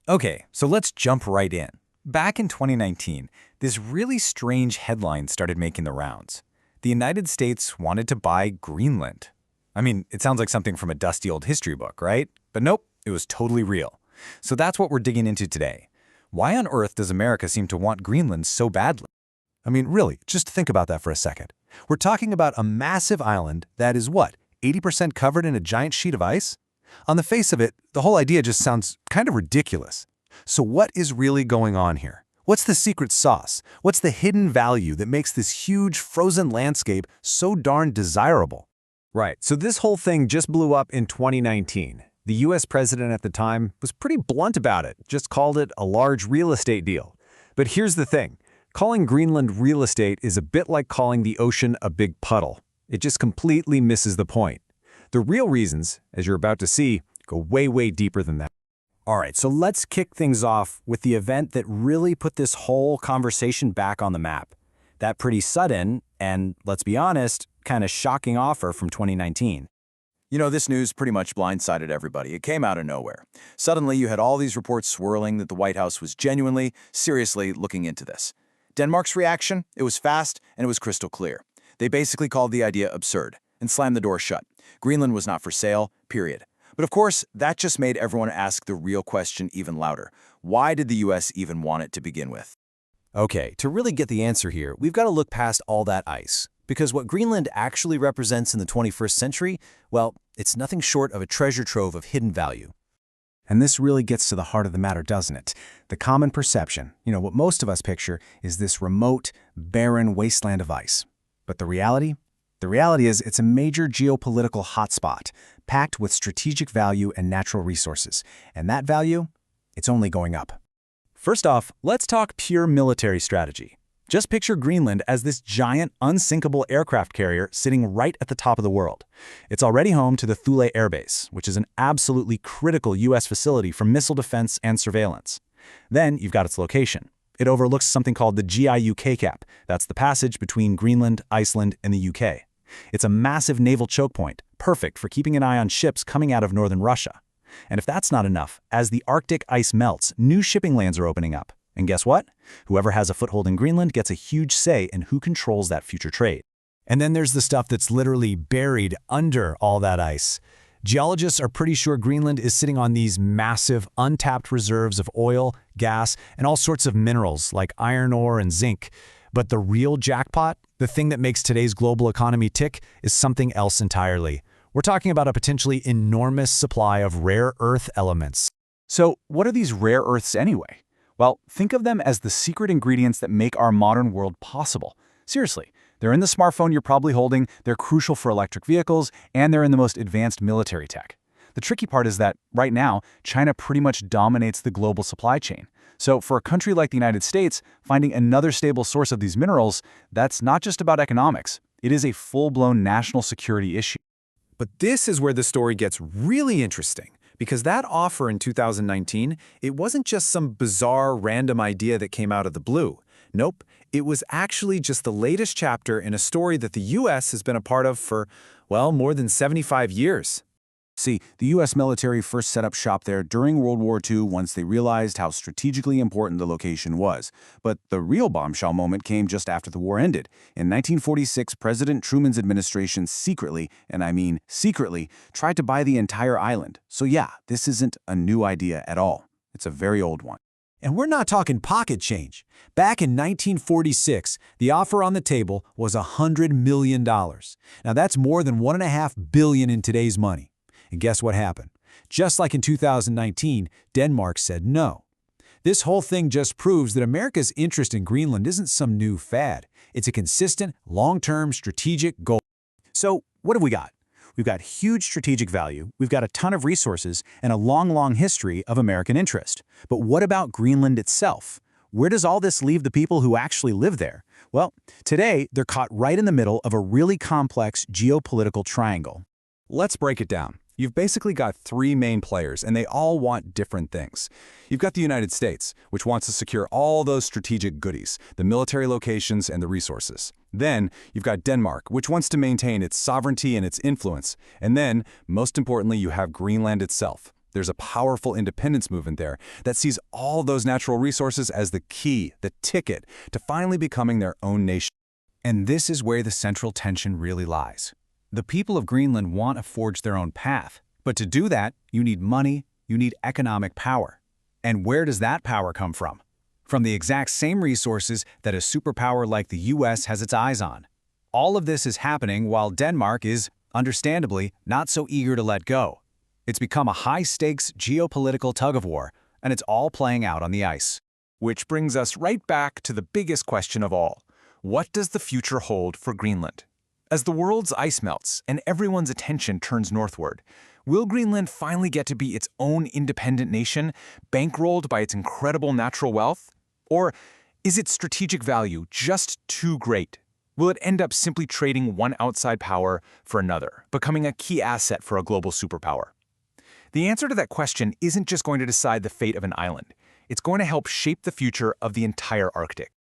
Okay, so let's jump right in. Back in 2019, this really strange headline started making the rounds. The United States wanted to buy Greenland. I mean, it sounds like something from a dusty old history book, right? But nope, it was totally real. So that's what we're digging into today. Why on earth does America seem to want Greenland so badly? I mean, really, just think about that for a second. We're talking about a massive island that is what, 80% covered in a giant sheet of ice? On the face of it, the whole idea just sounds kind of ridiculous. So what is really going on here? What's the secret sauce? What's the hidden value that makes this huge frozen landscape so darn desirable? Right, so this whole thing just blew up in 2019. The US president at the time was pretty blunt about it, just called it a large real estate deal. But here's the thing. Calling Greenland real estate is a bit like calling the ocean a big puddle. It just completely misses the point. The real reasons, as you're about to see, go way, way deeper than that. All right, so let's kick things off with the event that really put this whole conversation back on the map. That pretty sudden and, let's be honest, kind of shocking offer from 2019. You know, this news pretty much blindsided everybody. It came out of nowhere. Suddenly, you had all these reports swirling that the White House was genuinely, seriously looking into this. Denmark's reaction? It was fast and it was crystal clear. They basically called the idea absurd and slammed the door shut. Greenland was not for sale, period. But of course, that just made everyone ask the real question even louder. Why did the US even want it to begin with? Okay, to really get the answer here, we've got to look past all that ice. Because what Greenland actually represents in the 21st century, well, it's nothing short of a treasure trove of hidden value. And this really gets to the heart of the matter, doesn't it? The common perception, what most of us picture is this remote, barren wasteland of ice. But the reality? The reality is it's a major geopolitical hotspot, packed with strategic value and natural resources. And that value, it's only going up. First off, let's talk pure military strategy. Just picture Greenland as this giant, unsinkable aircraft carrier sitting right at the top of the world. It's already home to the Thule Air Base, which is an absolutely critical U.S. facility for missile defense and surveillance. Then you've got its location. It overlooks something called the GIUK Cap. That's the passage between Greenland, Iceland, and the UK. It's a massive naval choke point, perfect for keeping an eye on ships coming out of northern Russia. And if that's not enough, as the Arctic ice melts, new shipping lanes are opening up. And guess what? Whoever has a foothold in Greenland gets a huge say in who controls that future trade. And then there's the stuff that's literally buried under all that ice. Geologists are pretty sure Greenland is sitting on these massive, untapped reserves of oil, gas, and all sorts of minerals like iron ore and zinc. But the real jackpot, the thing that makes today's global economy tick, is something else entirely. We're talking about a potentially enormous supply of rare earth elements. So, what are these rare earths anyway? Well, think of them as the secret ingredients that make our modern world possible. Seriously, they're in the smartphone you're probably holding, they're crucial for electric vehicles, and they're in the most advanced military tech. The tricky part is that, right now, China pretty much dominates the global supply chain. So for a country like the United States, finding another stable source of these minerals, that's not just about economics. It is a full-blown national security issue. But this is where the story gets really interesting. Because that offer in 2019, it wasn't just some bizarre random idea that came out of the blue. Nope, it was actually just the latest chapter in a story that the US has been a part of for, well, more than 75 years. See, the U.S. military first set up shop there during World War II once they realized how strategically important the location was. But the real bombshell moment came just after the war ended. In 1946, President Truman's administration secretly, and I mean secretly, tried to buy the entire island. So yeah, this isn't a new idea at all. It's a very old one. And we're not talking pocket change. Back in 1946, the offer on the table was $100 million. Now that's more than $1.5 billion in today's money. And guess what happened? Just like in 2019, Denmark said no. This whole thing just proves that America's interest in Greenland isn't some new fad. It's a consistent, long-term strategic goal. So what have we got? We've got huge strategic value, we've got a ton of resources, and a long history of American interest. But what about Greenland itself? Where does all this leave the people who actually live there? Well, today they're caught right in the middle of a really complex geopolitical triangle. Let's break it down. You've basically got three main players, and they all want different things. You've got the United States, which wants to secure all those strategic goodies, the military locations and the resources. Then, you've got Denmark, which wants to maintain its sovereignty and its influence. And then, most importantly, you have Greenland itself. There's a powerful independence movement there that sees all those natural resources as the key, the ticket, to finally becoming their own nation. And this is where the central tension really lies. The people of Greenland want to forge their own path, but to do that, you need money, you need economic power. And where does that power come from? From the exact same resources that a superpower like the US has its eyes on. All of this is happening while Denmark is, understandably, not so eager to let go. It's become a high-stakes geopolitical tug-of-war, and it's all playing out on the ice. Which brings us right back to the biggest question of all. What does the future hold for Greenland? As the world's ice melts and everyone's attention turns northward, will Greenland finally get to be its own independent nation, bankrolled by its incredible natural wealth? Or is its strategic value just too great? Will it end up simply trading one outside power for another, becoming a key asset for a global superpower? The answer to that question isn't just going to decide the fate of an island. It's going to help shape the future of the entire Arctic.